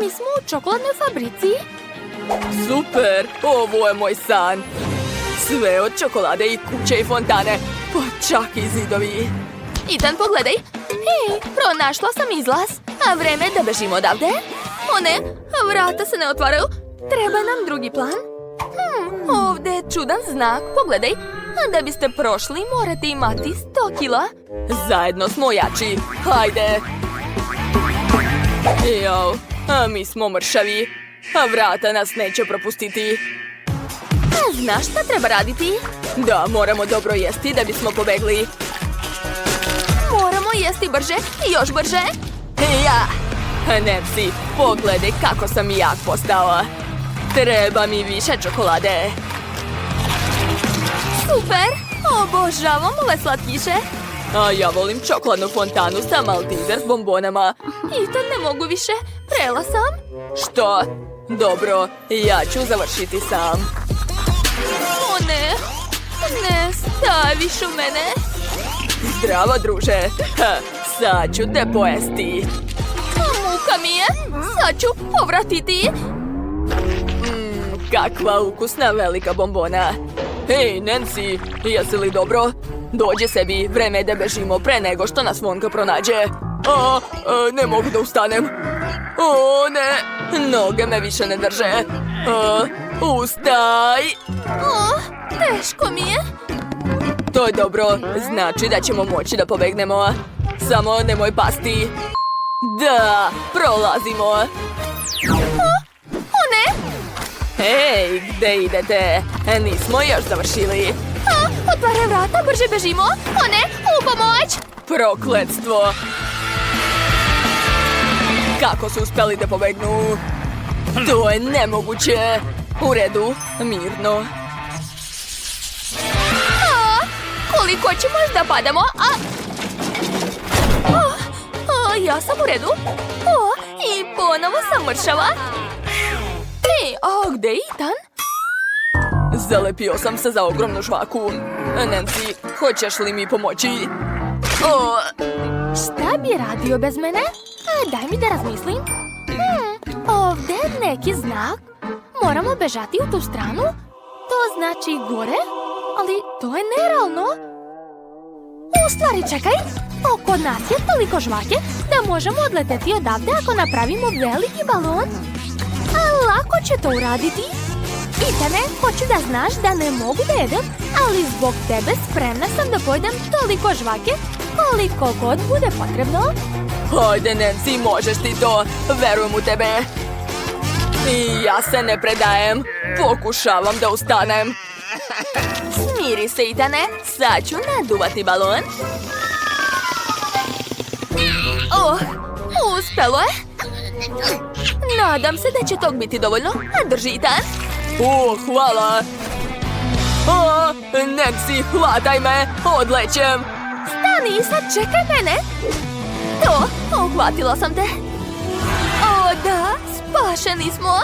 mi smo u čokoladnoj fabrici. Super, ovo je moj san. Sve od čokolade i kuće i fontane, pa čak i zidovi. Ethan, pogledaj. Hej, pronašla sam izlaz. A vreme je da bežimo odavde. O ne, vrata se ne otvaraju. Treba nam drugi plan. Ovdje je čudan znak, pogledaj. A da biste prošli, morate imati 100 kila. Zajedno smo jači, hajde. Jao, a mi smo mršavi. A vrata nas neće propustiti. A znaš šta treba raditi? Da, moramo dobro jesti da bismo pobegli. Moramo jesti brže i još brže. Ja! Nancy, pogledaj kako sam jak postala. Treba mi više čokolade. Super! Obožavam ove slatkiše. A ja volim čokoladnu fontanu sa Malteser s bombonama. Ethan, ne mogu više. Prela sam. Što? Dobro, ja ću završiti sam. O ne! Ne staviš u mene. Zdravo, druže. Sad ću te pojesti. Muka mi je. Sad ću povratiti. Kakva ukusna velika bombona. Hej, Nancy, jesi li dobro? Dođi sebi, vreme je da bežimo pre nego što nas Vonka pronađe. Ne mogu da ustanem. O, ne, noge me više ne drže. Ustaj. Teško mi je. To je dobro, znači da ćemo moći da pobegnemo. Samo nemoj pasti. Da, prolazimo. O ne! Hej, gde idete? Nismo još završili. Otvaraj vrata, brže bežimo. O ne, u pomoć! Prokletstvo! Kako su uspeli da pobegnu? To je nemoguće. U redu, mirno. Koliko ćemo još da padamo? Ja sam u redu. I ponovo sam mršava. Gde je Ethan? Zalepio sam se za ogromnu žvaku. Nancy, hoćeš li mi pomoći? Šta bi radio bez mene? Daj mi da razmislim. Ovdje je neki znak. Moramo bežati u tu stranu. To znači gore, ali to je nerealno. U stvari, čekaj. Oko nas je toliko žvake da možemo odleteti odavde ako napravimo veliki balon. A lako će to uraditi. Etane, hoću da znaš da ne mogu da jedem, ali zbog tebe spremna sam da pojedem toliko žvake koliko god bude potrebno. Hajde, Nancy, možeš ti to. Verujem u tebe. I ja se ne predajem. Pokušavam da ustanem. Smiri se, Etane. Sad ću naduvati balon. Uspelo je. Nadam se da će tog biti dovoljno. Drži, Ethan. Hvala. Nancy, hvataj me. Odlećem. Stani, sad čekaj mene. Uhvatila sam te. Da, spašeni smo.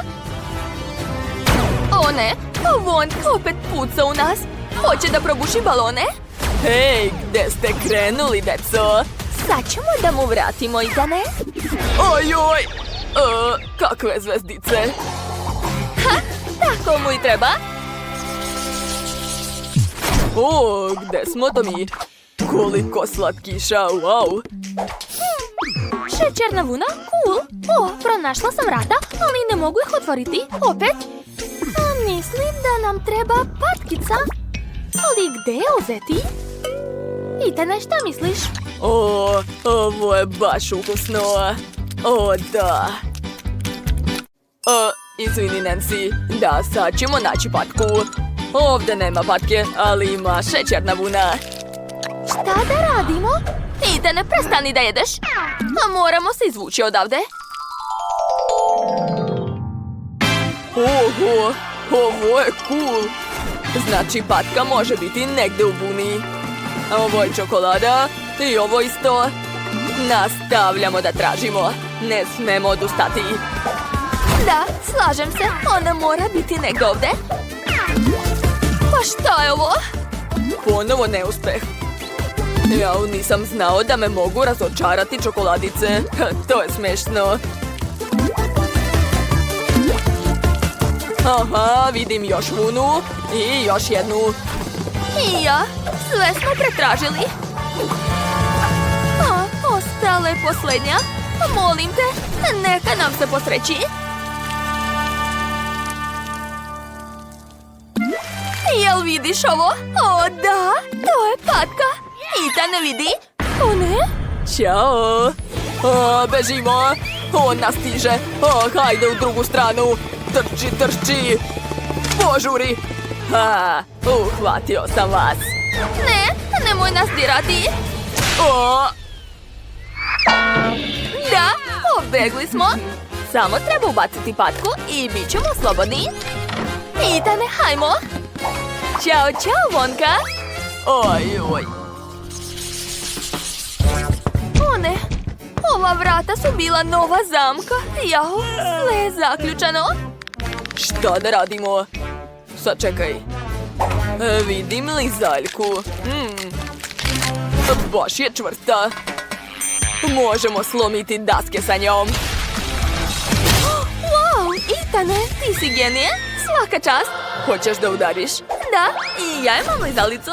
O ne, Von opet puca u nas. Hoće da probuši balone. Hej, gde ste krenuli, deco? Sad ćemo da mu vratimo, Etane. Ojoj! Kakve zvezdice? Tako mu i treba. Gde smo to mi? Koliko slatkiša, wow! Šećerna vuna, cool. Pronašla sam vrata, ali ne mogu ih otvoriti. Opet. Mislim da nam treba patkica. Ali gde je uzeti? Etane, šta misliš? Ovo je baš ukusno. Da. Izvini, Nancy. Da, sad ćemo naći patku. Ovdje nema patke, ali ima šećerna vuna. Šta da radimo? Etane, prestani da jedeš. A moramo se izvući odavde. Ovo je cool. Znači, patka može biti negde u vuni. Ovo je čokolada i ovo isto. Nastavljamo da tražimo. Ne smemo odustati. Da, slažem se. Ona mora biti negde ovde. Pa šta je ovo? Ponovo neuspeh. Ja nisam znao da me mogu razočarati čokoladice. To je smešno. Aha, vidim još vunu i još jednu. I ja, sve smo pretražili. Ostala je posljednja. Molim te, neka nam se posreći. Jel vidiš ovo? O da, to je patka. Ita ne vidi? O ne? Ćao. Bežimo. On nas stiže. Hajde u drugu stranu. Trči, trči. Požuri. Uhvatio sam vas. Ne, nemoj nas dirati. Da, pobegli smo. Samo treba ubaciti patku i bit ćemo slobodni. Itane, hajmo. Ćao, ćao, Vonka. Oj. O ne, ova vrata su bila nova zamka. Jao, sve je zaključano. Šta da radimo? Sačekaj. Vidim li zaljku? Baš je čvrsta. Možemo slomiti daske sa njom. Wow, Itane, ti si genije. Svaka čast. Hoćeš da udariš? Da, i ja imam lizalicu.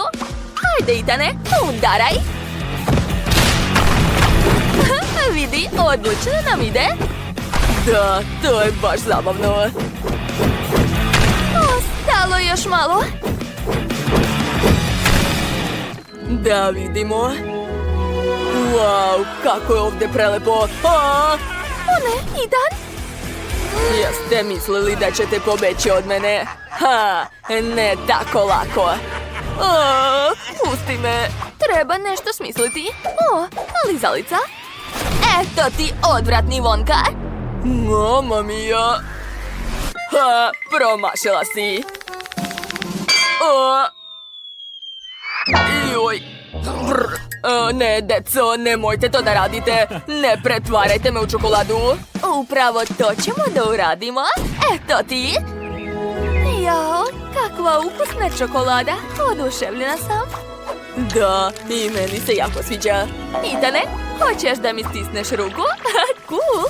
Hajde, Itane, udaraj. Vidi, odlično nam ide. Da, to je baš zabavno. Ostalo još malo. Da vidimo. Wow, kako je ovdje prelepo. O ne, Itan. Jeste mislili da ćete pobeći od mene? Ne tako lako. Pusti me. Treba nešto smisliti. Lizalica. Eto ti odvratni Vonka. Mama mia. Promašila si. Joj. Ne, deco, nemojte to da radite. Ne pretvarajte me u čokoladu. Upravo to ćemo da uradimo. Eto ti. Jao, kakva ukusna čokolada. Oduševljena sam. Da, i meni se jako sviđa. Itane, hoćeš da mi stisneš ruku? Cool.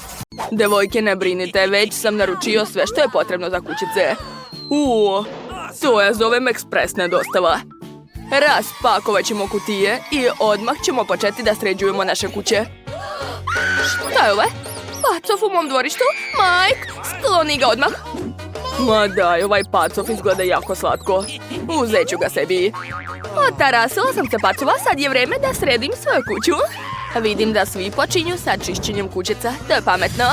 Devojke, ne brinite, već sam naručio sve što je potrebno za kućice. To ja zovem ekspresna dostava. Raspakovat ćemo kutije i odmah ćemo početi da sređujemo naše kuće. Šta je ovo? Pacov u mom dvorištu? Mike, skloni ga odmah. Ma daj, ovaj pacov izgleda jako slatko. Uzet ću ga sebi. Otarasila sam se pacova, sad je vreme da sredim svoju kuću. Vidim da svi počinju sa čišćenjem kućica, to je pametno.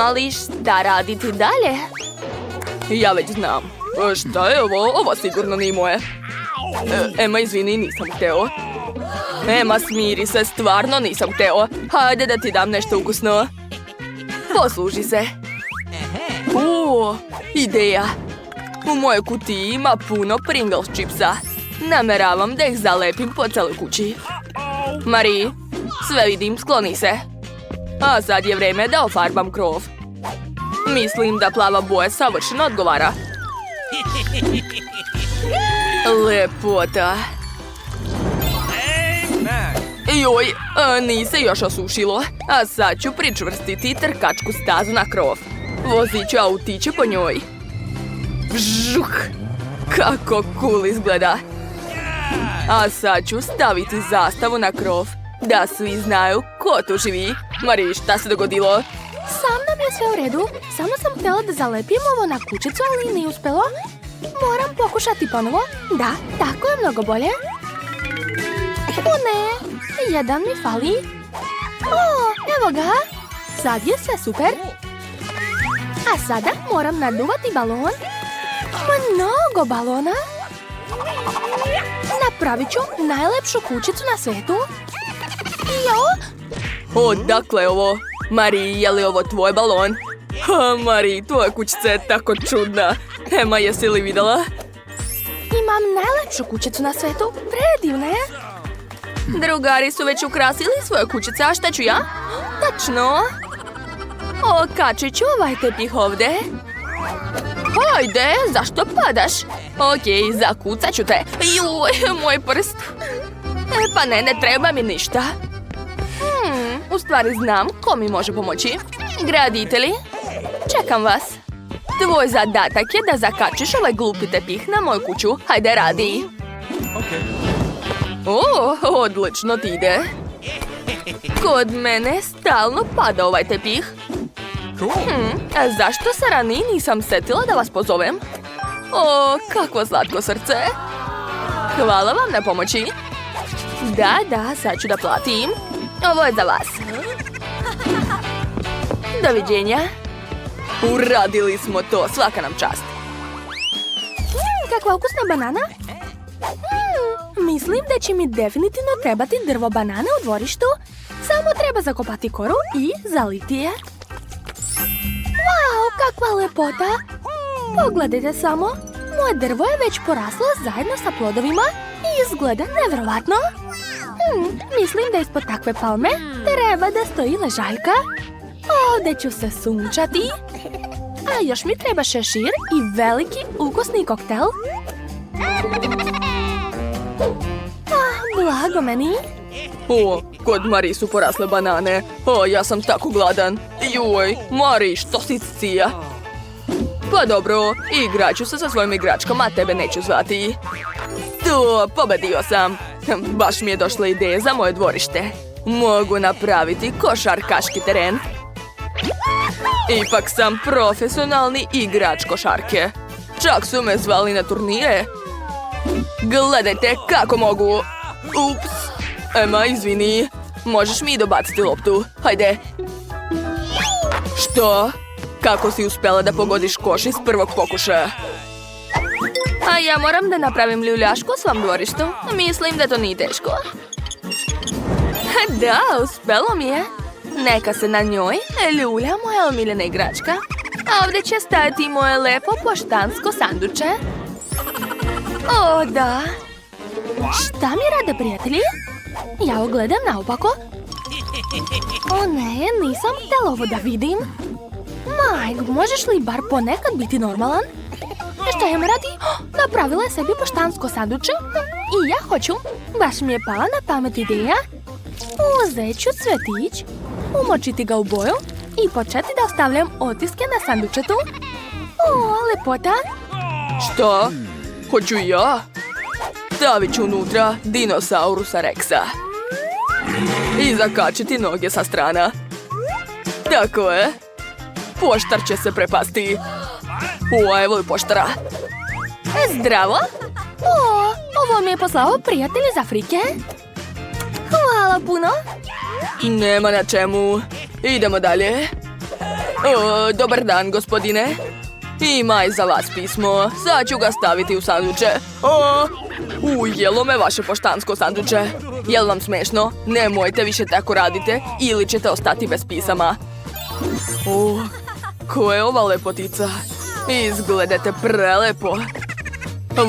Ali šta raditi dalje? Ja već znam. Šta je ovo? Ovo sigurno nije moje. Ema, izvini, nisam hteo. Ema, smiri se, stvarno nisam hteo. Hajde da ti dam nešto ukusno. Posluži se. Ideja. U mojoj kutiji ima puno Pringles čipsa. Nameravam da ih zalepim po celoj kući. Marie, sve vidim, skloni se. A sad je vreme da ofarbam krov. Mislim da plava boja savršeno odgovara. Lepota. Joj, nije se još osušilo. A sad ću pričvrstiti trkačku stazu na krov. Vozit ću autiće po njoj. Vžuh! Kako cool izgleda. A sad ću staviti zastavu na krov. Da svi znaju ko tu živi. Marie, šta se dogodilo? Sam nam je sve u redu. Samo sam htjela da zalepim ovo na kućicu, ali nije uspjelo. Moram pokušati ponovo. Da, tako je mnogo bolje. O ne, jedan mi fali. Evo ga. Sad je sve super. A sada moram naduvati balon. Mnogo balona. Napravit ću najlepšu kućicu na svijetu. Odakle je ovo? Marie, je li ovo tvoj balon? Marie, tvoja kućica je tako čudna. Ema, jesi li vidjela? Imam najlepšu kućicu na svijetu. Predivna je. Drugari su već ukrasili svoje kućice, a šta ću ja? Tačno. Okačit ću ovaj tepih ovdje. Hajde, zašto padaš? Okej, zakucat ću te. Juj, moj prst. Pa ne treba mi ništa. U stvari znam ko mi može pomoći. Graditelji, čekam vas. Tvoj zadatak je da zakačiš ovaj glupi tepih na moju kuću. Hajde, radi. O, odlično ti ide. Kod mene stalno pada ovaj tepih. A zašto se ranije nisam setila da vas pozovem? O, kakvo slatko srce. Hvala vam na pomoći. Da, sad ću da platim. Ovo je za vas. Doviđenja. Uradili smo to, svaka nam čast. Kakva ukusna banana. Mislim da će mi definitivno trebati drvo banane u dvorištu. Samo treba zakopati koru i zaliti je. Wow, kakva lepota. Pogledajte samo. Moje drvo je već poraslo zajedno sa plodovima i izgleda nevjerovatno. Mislim da ispod takve palme treba da stoji ležaljka. Ovdje ću se sunčati. A još mi treba šešir i veliki ukusni koktel. Blago meni. O, kod Mari su porasle banane. O, ja sam tako gladan. Joj, Mari, što si cija? Pa dobro, igraću se sa svojim igračkama, a tebe neću zvati. To, pobedio sam. Baš mi je došla ideja za moje dvorište. Mogu napraviti košarkaški teren. Ipak sam profesionalni igrač košarke. Čak su me zvali na turnire. Gledajte kako mogu. Ups. Ema, izvini. Možeš mi dobaciti loptu. Hajde. Što? Kako si uspjela da pogodiš koš iz prvog pokušaja? A ja moram da napravim ljuljašku u svom dvorištu. Mislim da to nije teško. Da, uspjelo mi je. Neka se na njoj ljulja moja omiljena igračka. A ovdje će stajati moje lepo poštansko sanduče. O, da. Šta mi rade, prijatelji? Ja ovo gledam naopako. O ne, nisam htjela ovo da vidim. Mike, možeš li bar ponekad biti normalan? Šta je me radi? Napravila je sebi poštansko sanduče. I ja hoću. Baš mi je pala na pamet ideja. Uzet ću cvetić, umočiti ga u boju i početi da ostavljam otiske na sandučetu. O, lepota. Šta? Hoću ja? Stavit ću unutra dinosaurusa Rexa. I zakačiti noge sa strana. Tako je. Poštar će se prepasti. O, evo je poštara. Zdravo. O, ovo mi je poslao prijatelj iz Afrike. Hvala puno. Nema na čemu. Idemo dalje. O, dobar dan, gospodine. Ima i za vas pismo. Sad ću ga staviti u sanduče. O, ujelo me vaše poštansko sanduče. Jel vam smešno? Nemojte više tako radite ili ćete ostati bez pisama. O, ko je ova lepotica? Izgledate prelepo.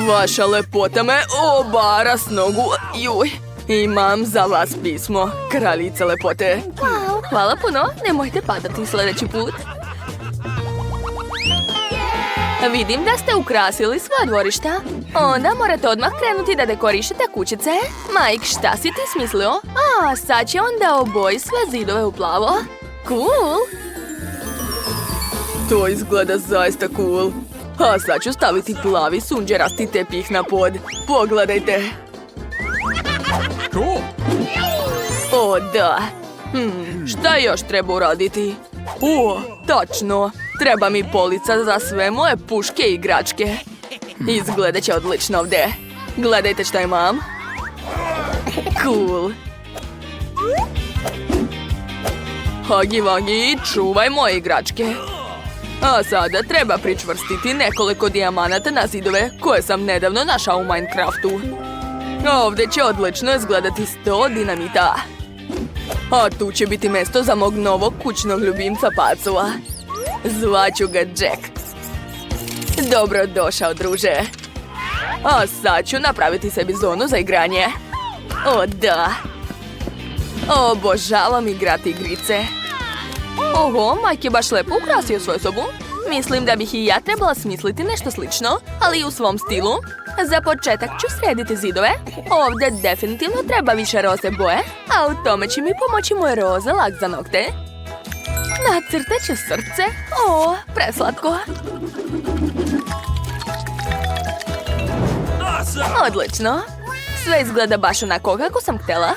Vaša lepota me obara s nogu. Juj. Imam za vas pismo, kraljice lepote. Wow, hvala puno. Nemojte padati sljedeći put. Vidim da ste ukrasili svoja dvorišta. Onda morate odmah krenuti da dekorišete kućice. Mike, šta si ti smislio? A, sad će onda oboji sve zidove u plavo. Cool. To izgleda zaista cool. A sad ću staviti plavi sunđerasti tepih na pod. Pogledajte. Cool. O, da. Šta još treba uraditi? O, tačno. Treba mi polica za sve moje puške i igračke. Izgledat će odlično ovdje. Gledajte šta imam. Cool. Hagi Vagi, čuvaj moje igračke. A sada treba pričvrstiti nekoliko dijamanata na zidove koje sam nedavno našao u Minecraftu. Ovdje će odlično izgledati 100 dinamita. A tu će biti mjesto za mog novog kućnog ljubimca pacova. Zvaću ga Jack. Dobrodošao, druže. A sad ću napraviti sebi zonu za igranje. O, da. Obožavam igrati igrice. Oho, Mike je baš lepo ukrasio svoju sobu. Mislim da bih i ja trebala smisliti nešto slično, ali u svom stilu. Za početak ću srediti zidove. Ovdje definitivno treba više roze boje, a u tome će mi pomoći moj roze lak za nokte. Nacrtat ću srce. O, preslatko. Odlično. Sve izgleda baš onako kako sam htjela.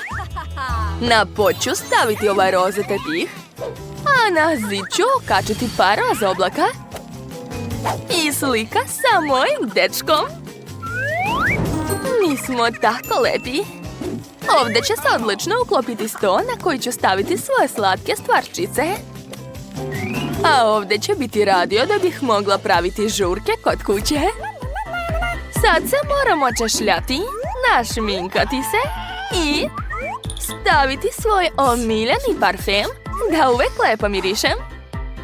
Na pod ću staviti ovaj roze tepih. A na zid ću okačiti par roze oblaka. I slika sa mojim dečkom. Mi smo tako lepi. Ovdje će se odlično uklopiti sto na koji ću staviti svoje slatke stvarčice. A ovdje će biti radio da bih mogla praviti žurke kod kuće. Sad se moramo češljati, našminkati se i staviti svoj omiljeni parfem da uvek lepo mirišem.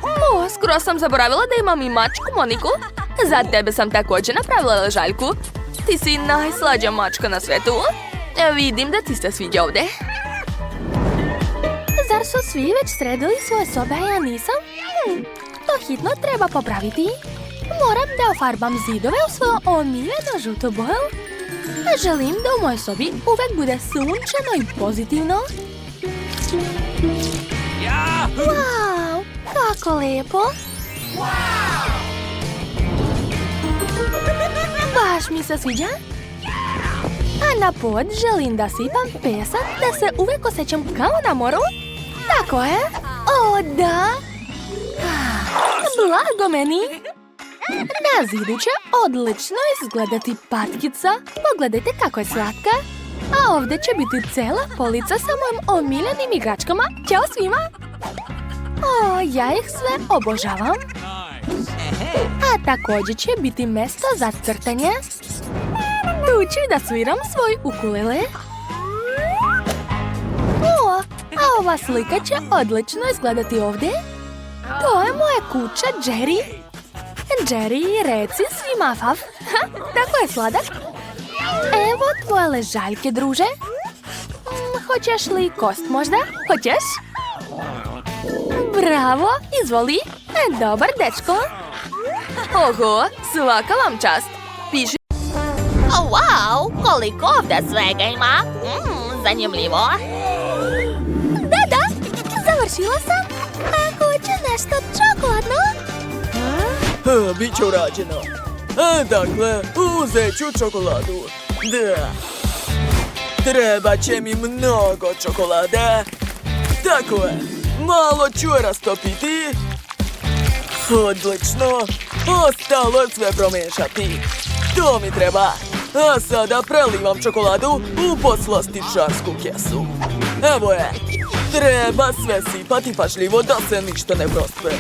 O, skoro sam zaboravila da imam i mačku Moniku. Za tebe sam također napravila ležaljku. Ti si najslađa mačka na svetu. Vidim da ti se sviđa ovdje. Zar su svi već sredili svoje sobe, a ja nisam? To hitno treba popraviti. Moram da ofarbam zidove u svoju omiljenu žutu boju. Želim da u mojoj sobi uvek bude sunčano i pozitivno. Wow, kako lepo. Baš mi se sviđa. A na pod želim da sipam pesak da se uvek osjećam kao na moru. Tako je. O, da. Blago meni. Na zidu će odlično izgledati patkica. Pogledajte kako je slatka. A ovdje će biti cela polica sa mojim omiljenim igračkama. Ćao svima. O, ja ih sve obožavam. A također će biti mjesto za crtanje. Tu ću da sviram svoj ukulele. O, a ova slika će odlično izgledati ovdje. To je moja kuća, Jerry. Jerry, reci svima fav. Tako je sladak. Evo tvoje ležaljke, druže. Hoćeš li kost možda? Hoćeš? Bravo, izvoli. Dobar dečko. Oho, svaka vam čast. Piši. Wow, koliko ovdje svega ima. Zanimljivo. Da, završila sam. A hoće nešto čokoladno? Biće urađeno. Dakle, uzet ću čokoladu. Da. Treba će mi mnogo čokolade. Tako je. Malo ću je rastopiti. Odlično. Ostalo je sve promešati. To mi treba. A sada prelivam čokoladu u poslastičarsku kesu. Evo je. Treba sve sipati pažljivo da se ništa ne prospe.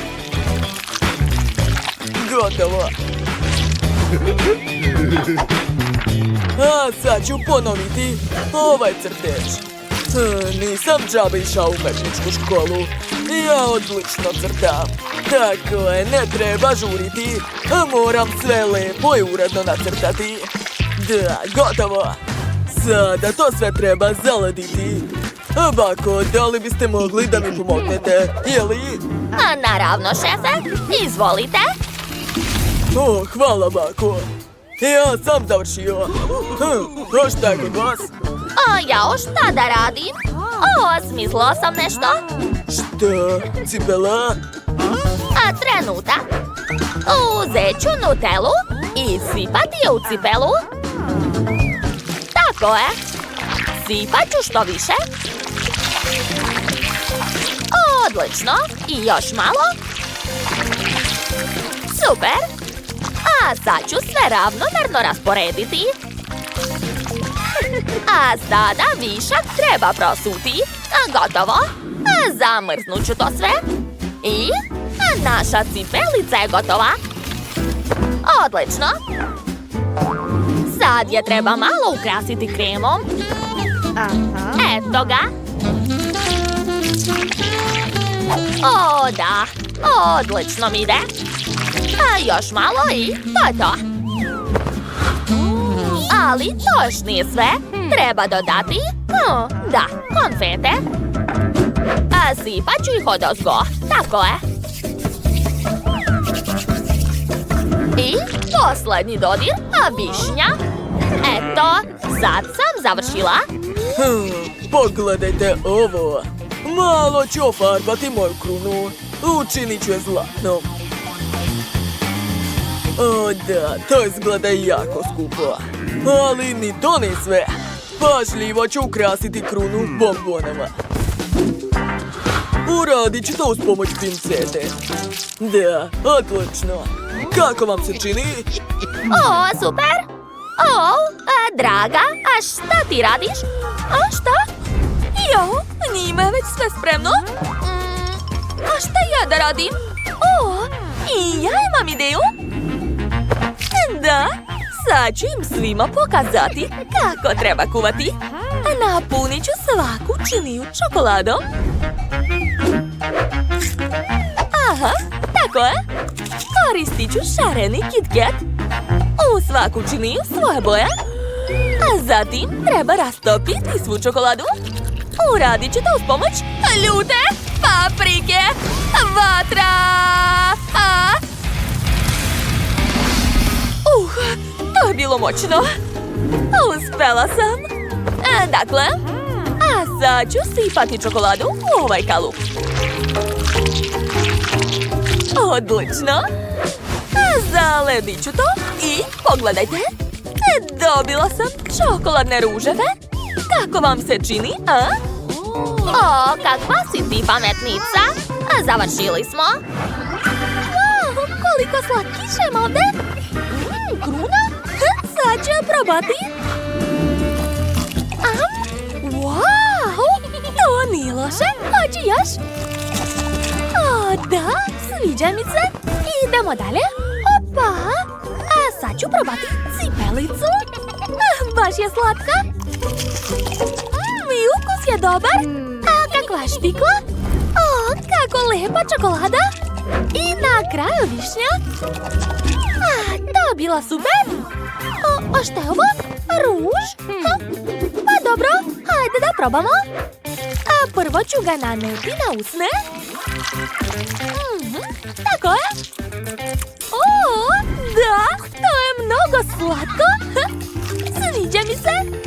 Gotovo. A sad ću ponoviti ovaj crtež. Nisam džabe išao u umetničku školu. Ja odlično crtam. Tako je, ne treba žuriti. Moram sve lepo i uredno nacrtati. Da, gotovo. Sada to sve treba zaladiti. Bako, da li biste mogli da mi pomognete, jeli? Naravno, šefe. Izvolite. O, hvala, bako. Ja sam završio. A šta je kod vas? Jao, šta da radim? Smislila sam nešto. Šta? Cipela? Trenutak. Uzet ću Nutellu i sipati je u cipelu. Tako je. Sipat ću što više. Odlično. I još malo. Super. A sad ću sve ravnomerno rasporediti. A sada višak treba prosuti. Gotovo. Zamrznut ću to sve. I naša cipelica je gotova. Odlično. Sad je treba malo ukrasiti kremom. Eto ga. O, da. Odlično mi ide. A još malo i to je to. Ali to još nije sve. Treba dodati, da, konfete. A sipat ću ih odozgo. Tako je. I posljednji dodir, višnja. Eto, sad sam završila. Pogledajte ovo. Malo ću ofarbati moju krunu. Učinit ću je zlatnom. O da, to izgleda jako skupo. Ali ni to ni sve. Pažljivo ću ukrasiti krunu bombonama. Uradit ću to uz pomoć pincete. Da, odlično. Kako vam se čini? O, super! O, draga, a šta ti radiš? A šta? Jo, njima je već sve spremno. A šta ja da radim? O, i ja imam ideju. Da, sad ću im svima pokazati kako treba kuvati. Napunit ću svaku činiju čokoladom. Aha, tako je. Koristit ću šareni KitKat. U svaku činiju svoje boje. A zatim treba rastopiti svu čokoladu. Uradit ću to uz pomoć ljute paprike. Vatra! To je bilo moćno. Uspela sam. Dakle, a sad ću sipati čokoladu u ovaj kalup. Odlično. Zaledit ću to i pogledajte. Dobila sam čokoladne ruževe. Kako vam se čini, a? O, kakva si ti pametnica. Završili smo. Wow, koliko slatkiša ima ovde. Kruna? Sad ću je probati. Wow, to nije loše. Hoću još. O, da, sviđa mi se. Idemo dalje. Opa, a sad ću probati cipelicu. Baš je slatka. I ukus je dobar. A kakva štikla. O, kako lepa čokolada. I na kraju višnja. To je bila super. A šta je ovo? Ruž? Pa dobro, hajde da probamo. A prvo ću ga naneti na usne. Tako je. O, da, to je mnogo slatko. Sviđa mi se.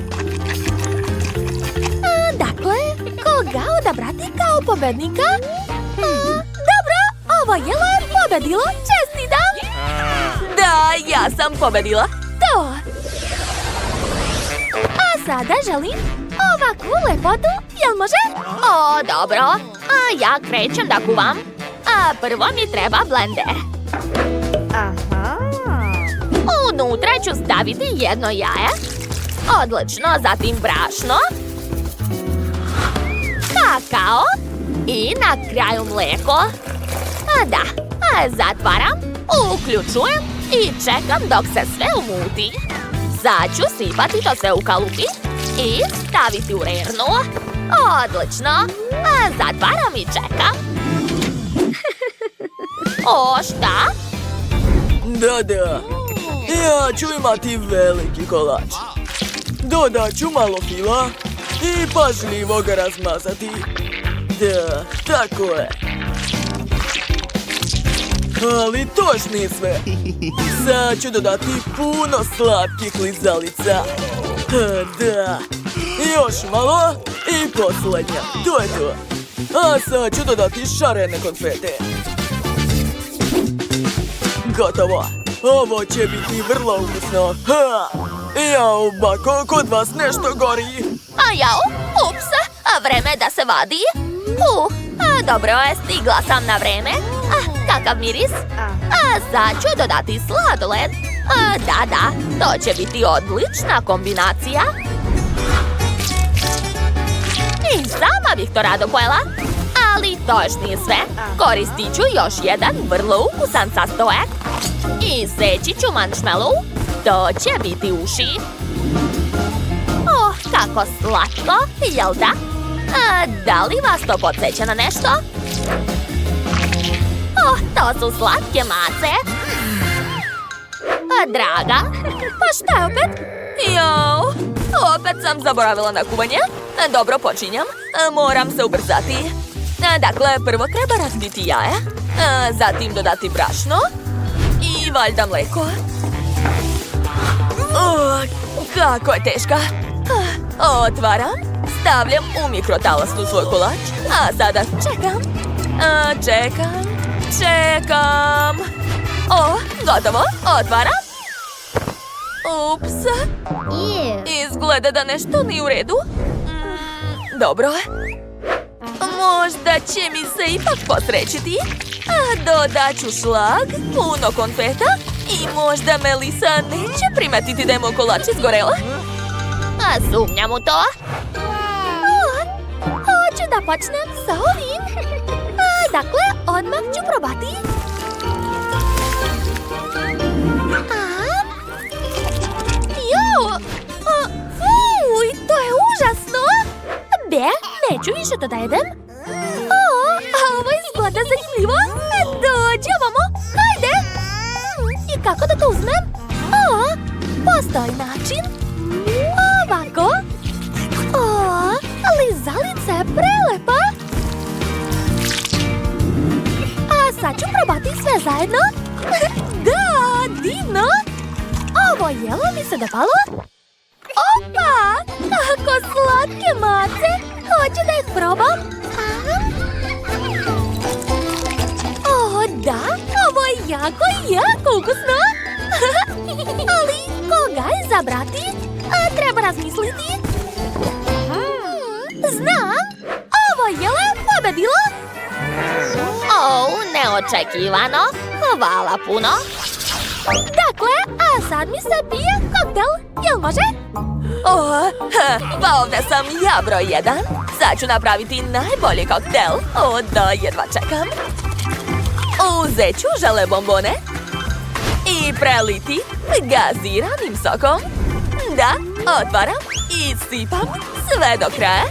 Dakle, koga odabrati kao pobednika? Dobro, ovo jelo je pobedilo. Čestitam. Da, ja sam pobedila. To. A sada želim ovakvu lepotu. Jel može? O, dobro. A ja krećem da kuvam. A prvo mi treba blender. Unutra ću staviti jedno jaje. Odlično, zatim brašno, kakao i na kraju mlijeko. Da, zatvaram, uključujem i čekam dok se sve umuti. Sad ću sipati to sve u kalupi i staviti u rernu. Odlično, zatvaram i čekam. O, šta? Da. Ja ću imati veliki kolač. Dodat ću malo fila i pažljivo ga razmazati. Da, tako je. Ali to još nije sve. Sad ću dodati puno slatkih lizalica. Da. Još malo i posljednja. To je to. A sad ću dodati šarene konfete. Gotovo. Ovo će biti vrlo ukusno. Jao, bako, kod vas nešto gori. A jao, ups, vreme da se vadi. Dobro je, stigla sam na vreme. Kakav miris. Sad ću dodati sladoled. Da, to će biti odlična kombinacija. I sama bih to rado pojela. Ali to još nije sve. Koristit ću još jedan vrlo ukusan sastojak. I seći ću marshmallow. To će biti uši. Kako slatko, jel da? Da li vas to podsjeća na nešto? To su slatke mace. Draga, pa šta je opet? Jao, opet sam zaboravila na kuvanje. Dobro, počinjam. Moram se ubrzati. Dakle, prvo treba razbiti jaje, zatim dodati brašno i valjda mlijeko. Kako je teška. Otvaram, stavljam u mikrotalasnu svoj kolač, a sada čekam. Čekam. O, gotovo, otvaram. Ups. Izgleda da nešto nije u redu. Dobro. Možda će mi se ipak posrećiti. Dodat ću šlag, puno konfeta i možda Melisa neće primetiti da je moj kolač izgorela. Sumnjam u to. Hoću da počnem sa ovim. Dakle, odmah ću probati. Fuj, to je užasno. Neću više to da jedem. Ovo izgleda zanimljivo. Dođi ovamo, hajde. I kako da to uzmem? Postoji način. Ovako. Lizalica je prelepa. A sad ću probati sve zajedno. Da, divno. Ovo jelo mi se dopalo. Opa! Kako slatke mace! Hoću da ih probam? Da, ovo je jako ukusno! Ali koga izabrati? Treba razmisliti. Znam! Ovo jelo je pobedilo! Neočekivano. Hvala puno. Dakle, a sad mi se pije koktel. Jel može? Pa ovdje sam ja broj 1. Sad ću napraviti najbolji koktel. Da, jedva čekam. Uzet ću žele bombone i preliti gaziranim sokom. Da, otvaram i sipam sve do kraja.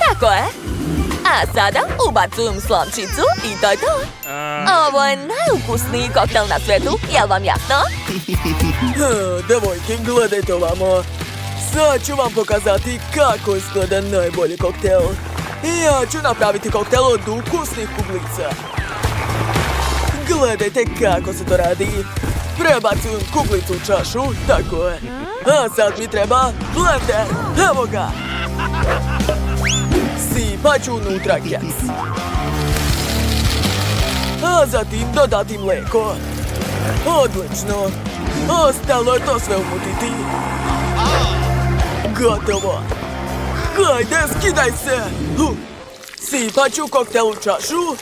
Tako je. A sada ubacujem slomčicu i to je to. Ovo je najukusniji koktel na svijetu, jel vam jasno? Devojke, gledajte ovamo. Sad ću vam pokazati kako izgleda najbolji koktel. I ja ću napraviti koktel od ukusnih kuglica. Gledajte kako se to radi. Prebacujem kuglicu u čašu, tako je. A sad mi treba blender, evo ga. Sipat ću unutra keks. A zatim dodati mlijeko. Odlično. Ostalo je to sve umutiti. Gotovo. Hajde, skidaj se. Sipat ću koktel u čašu.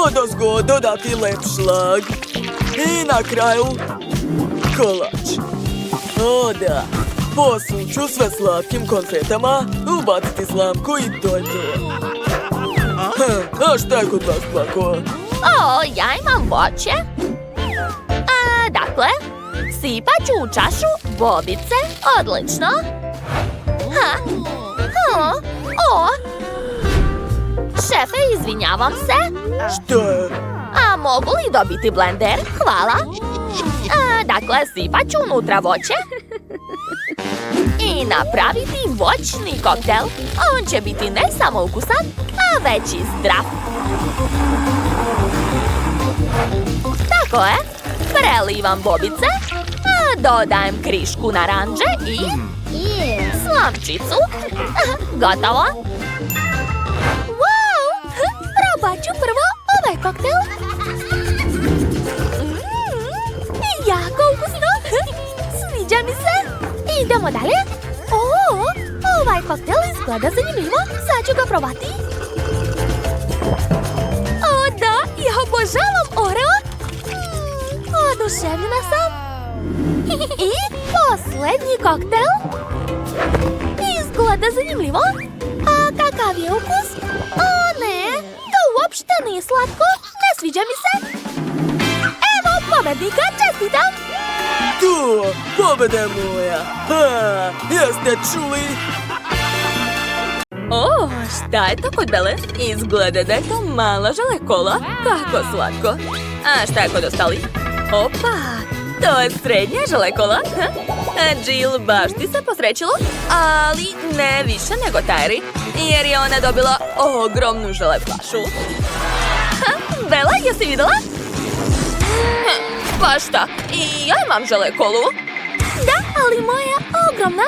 Odozgo dodati lep šlag. I na kraju kolač. Da. Posuću sve slatkim konfetama, ubaciti slamku i to je to. A šta je kod vas, Plako? Ja imam voće. Dakle, sipat ću u čašu bobice. Odlično. Šefe, izvinjavam se. Šta je? Mogu li dobiti blender? Hvala. Dakle, sipat ću unutra voće i napraviti voćni koktel. On će biti ne samo ukusan, a već i zdrav. Tako je. Prelivam bobice, dodajem krišku naranđe i slamčicu. Gotovo. Wow! Probat ću prvo ovaj koktel. Jako ukusno. Sviđa mi se. Idemo dalje. Ovaj koktel izgleda zanimljivo. Sad ću ga probati. Da, ja obožavam Oreo. Oduševljena sam. I posljednji koktel. Izgleda zanimljivo. A kakav je ukus? Ne, to uopšte nije slatko. Ne sviđa mi se. Evo pobednika, čestitam. Tu, pobeda je moja. Jeste čuli? Šta je to kod Bele? Izgleda da je to mala želekola. Kako slatko. A šta je kod ostalih? Opa, to je srednja želekola. Jill, baš ti se posrećilo, ali ne više nego Tyri, jer je ona dobila ogromnu žele flašu. Bela, jesi videla? Pa šta, i ja imam želekolu. Da, ali moja je ogromna.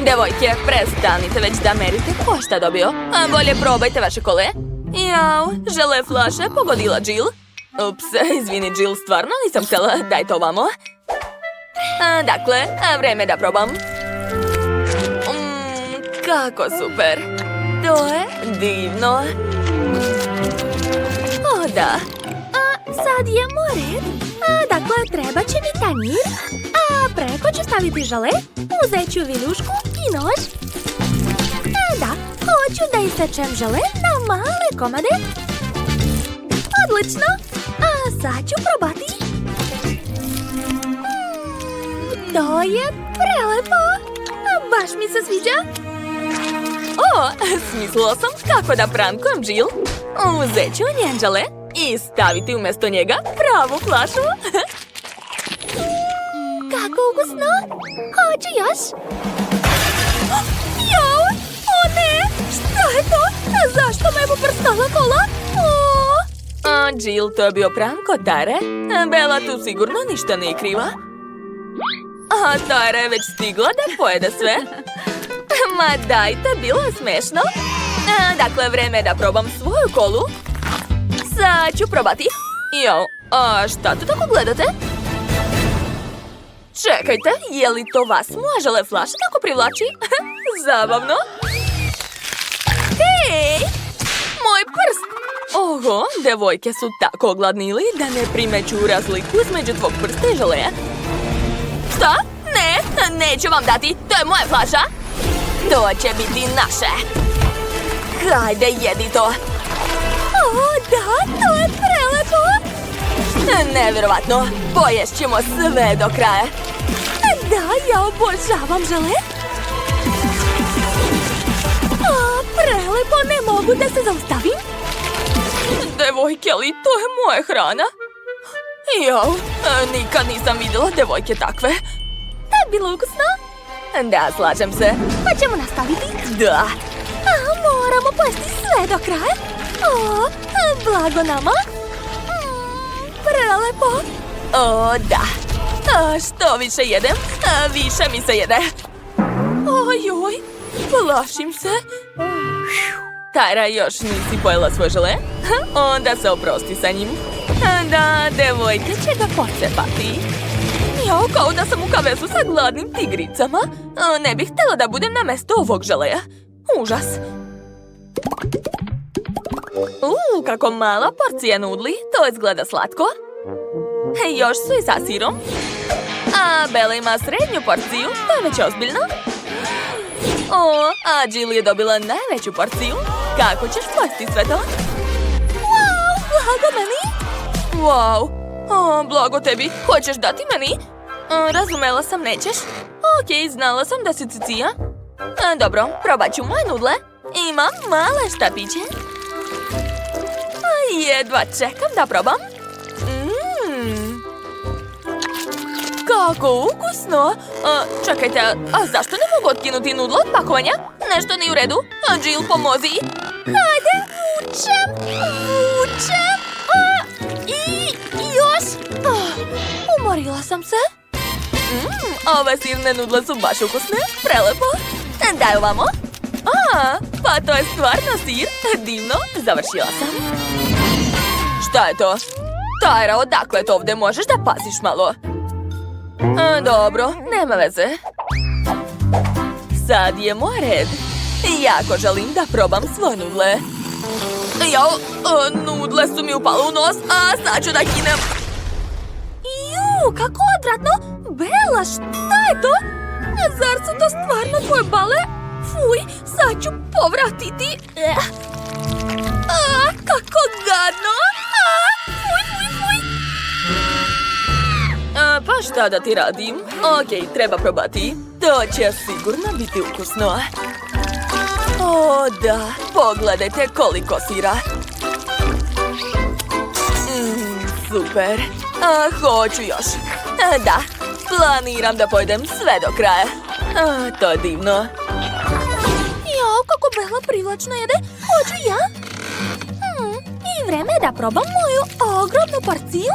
Devojke, prestanite već da merite ko šta dobio. A bolje probajte vaše kole. Jao, žele flaše pogodila Jill. Ups, izvini Jill, stvarno nisam htjela. Daj to ovamo. Dakle, vreme da probam. Kako super. To je divno. O, da. Sad je mored. Dakle, treba će mi tanjir. A preko ću staviti žele. Uzet ću viljušku i nož. Da, hoću da isečem žele na male komade. Odlično. A sad ću probati. To je prelepo. Baš mi se sviđa. O, smislila sam kako da prankujem Jill. Uzet ću njen žele i staviti umjesto njega pravu flašu. Kako ukusno. Hoću još. Jao, o ne, šta je to? Zašto me je poprskala kola? Jill, to je bio prank od Tare. Bella tu sigurno ništa nije kriva. A Tara je već stigla da pojede sve. Ma dajte, bilo je smešno. Dakle, vreme je da probam svoju kolu. Sad ću probati. Jo, a šta tu tako gledate? Čekajte, je li to vas moja žele flaša tako privlači? Zabavno. Hej, moj prst. Oho, devojke su tako ogladnili da ne primeću razliku između tvog prsta i želeja. Šta? Ne, neću vam dati, to je moja flaša. To će biti naše. Hajde, jedi to. O, da, to je prelepo. Nevjerovatno, pojest ćemo sve do kraja. Da, ja obožavam žele. Prelepo, ne mogu da se zaustavim. Devojke, ali to je moja hrana. Jo, nikad nisam vidjela devojke takve. Da je bilo ukusno? Da, slažem se. Pa ćemo nastaviti? Da. Moramo pojesti sve do kraja. O, blago nama. Prelepo. O, da. Što više jedem, više mi se jede. Ojoj, plašim se. Tara, još nisi pojela svoj žele? Onda se oprosti sa njim. Da, devojke će ga pocepati. Jo, kao da sam u kavezu sa gladnim tigricama. Ne bih htjela da budem na mjestu ovog želeja. Užas. Kako mala porcija nudli, to izgleda slatko. Još su i sa sirom. A Bella ima srednju porciju, to je već ozbiljno. A Jill je dobila najveću porciju. Kako ćeš pojesti sve to? Wow, blago meni. Wow, blago tebi. Hoćeš dati meni? Razumela sam, nećeš. Okej, znala sam da si cicija. Dobro, probat ću moje nudle. Imam male štapiće. Jedva čekam da probam. Kako ukusno! Čekajte, a zašto ne mogu otkinuti nudlo od pakovanja? Nešto nije u redu. Jill, pomozi! Hajde, vučem! I još! Umorila sam se. Ove sirne nudle su baš ukusne, prelepo. Daj ovamo. Pa to je stvarno sir. Divno, završila sam. Šta je to? Tara, odakle to ovdje možeš da paziš malo? Dobro, nema veze. Sad je moj red. Jako želim da probam svoje nudle. Jao, nudle su mi upale u nos, a sad ću da kinem. Kako odvratno! Bella, šta je to? Zar su to stvarno tvoje bale? Fuj, sad ću povratiti. Kako gadno! Fuj. Pa šta da ti radim? Okej, treba probati. To će sigurno biti ukusno. O, da, pogledajte koliko sira. Super. Hoću još. Da, planiram da pojedem sve do kraja. To je divno. Jao, kako Bella privlačno jede. Hoću ja. I vreme je da probam moju ogromnu porciju.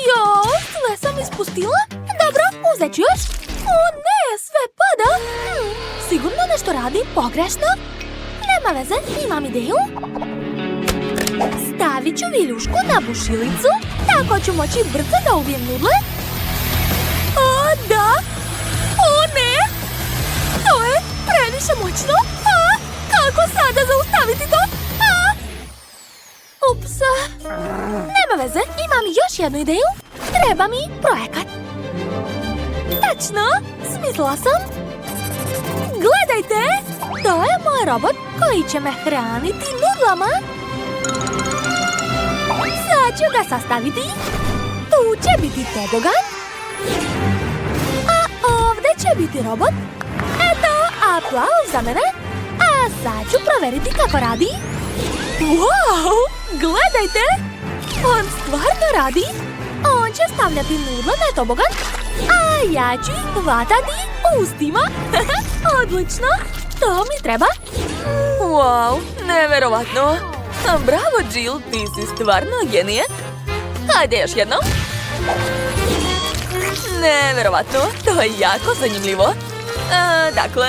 Jao, sve sam ispustila. Dobro, Uzet ću još. O ne, sve pada. Sigurno nešto radim pogrešno. Nema veze, imam ideju. Stavit ću viljušku na bušilicu, tako ću moći brzo da uvijem nudle. O, da! O, ne! To je previše moćno! Kako sada zaustaviti to? Ups! Nema veze, imam još jednu ideju. Treba mi projekat. Tačno, smislila sam. Gledajte! To je moj robot koji će me hraniti nudlama. Sad ću ga sastaviti. Tu će biti tobogan. A ovdje će biti robot. Eto, aplauz za mene. A sad ću proveriti kako radi. Wow! Gledajte! On stvarno radi. On će stavljati nudle na tobogan, a ja ću ih hvatati ustima. Odlično! To mi treba. Wow, neverovatno. Bravo, Jill, ti si stvarno genije. Hajde još jednom. Neverovatno, to je jako zanimljivo. Dakle,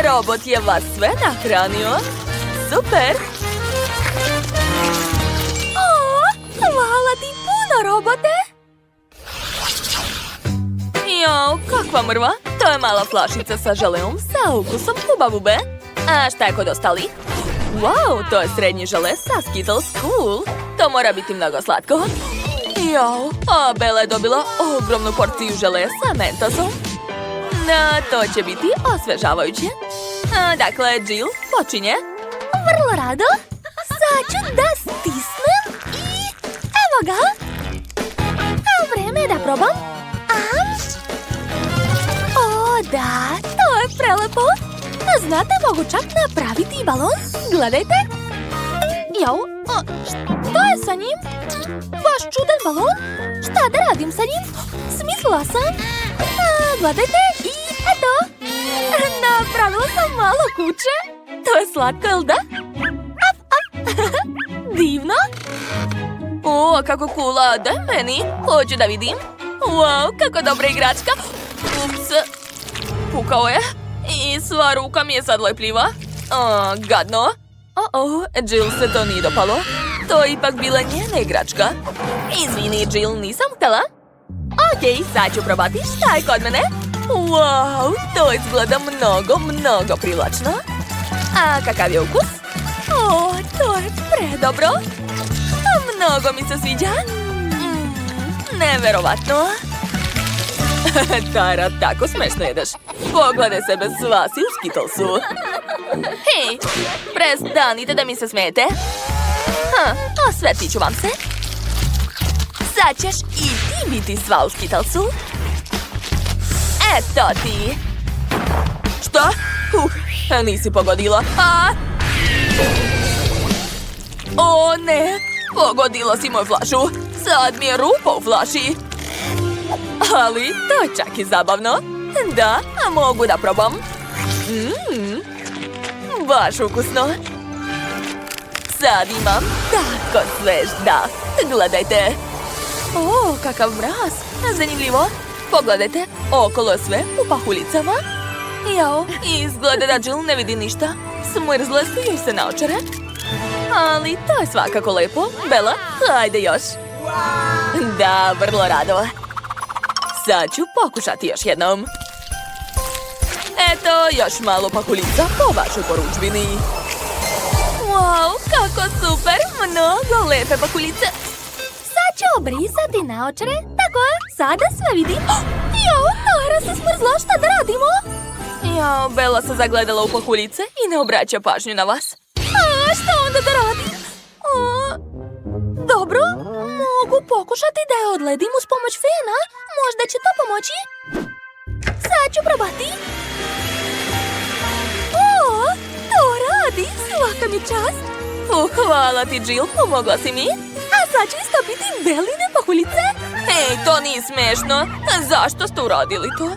robot je vas sve nahranio. Super. O, hvala ti puno, robote. Jo, kakva mrva. To je mala flašica sa želeom sa ukusom Huba-Bube. A šta je kod ostalih? Wow, to je srednji žele sa Skittles, cool. To mora biti mnogo slatko. Jo, a Bella je dobila ogromnu porciju žele sa mentosom. To će biti osvežavajuće. Dakle, Jill, počinje. Vrlo rado. Sad ću da stisnem i evo ga. A vreme je da probam. O, da, to je prelepo. Znate, mogu čak napraviti i balon. Gledajte. Jo, što je sa njim? Baš čudan balon. Šta da radim sa njim? Smislila sam. Gledajte i eto. Napravila sam malo kuće. To je slatko, jel da? Divno. O, kako kula, daj meni. Hoću da vidim. Wow, kako dobra igračka. Ups, pukao je. I sva ruka mi je sad lepljiva. Gadno. Jill se to nije dopalo. To je ipak bila njena igračka. Izvini, Jill, nisam htjela. Okej, sad ću probati šta je kod mene. Wow, to izgleda mnogo privlačno. A kakav je ukus? O, to je predobro. Mnogo mi se sviđa. Neverovatno. Tara, tako smešno jedeš. Pogledaj sebe, sva si u Skittlesu. Hej, prestanite da mi se smijete. Osvetit ću vam se. Sad ćeš i ti biti sva u Skittlesu. Eto ti. Šta? Nisi pogodila. O ne, pogodila si moju flašu. Sad mi je rupa u flaši. Ali to je čak i zabavno. Da, a mogu da probam. Baš ukusno. Sad imam tako svež dah. Gledajte. O, kakav mraz. Zanimljivo. Pogledajte, okolo je sve u pahuljicama. Jao, izgleda da Jill ne vidi ništa. Smrzle su joj se naočare. Ali to je svakako lepo. Bella, hajde još. Da, vrlo rado. Sad ću pokušati još jednom. Eto, još malo pahuljica po vašoj poručbini. Wow, kako super! Mnogo lepe pahuljice. Sad ću obrisati naočare. Tako je, sada sve vidim. Jo, Tara se smrzla, šta da radimo? Jao, Bella se zagledala u pahuljice i ne obraća pažnju na vas. Šta onda da radim? Dobro, mogu pokušati da je odledim uz pomoć fena. Možda će to pomoći. Sad ću probati. O, to radi, svaka mi čast. Hvala ti, Jill, pomogla si mi. A sad ću istopiti Belline pahuljice. Hej, to nije smešno. Zašto ste uradili to?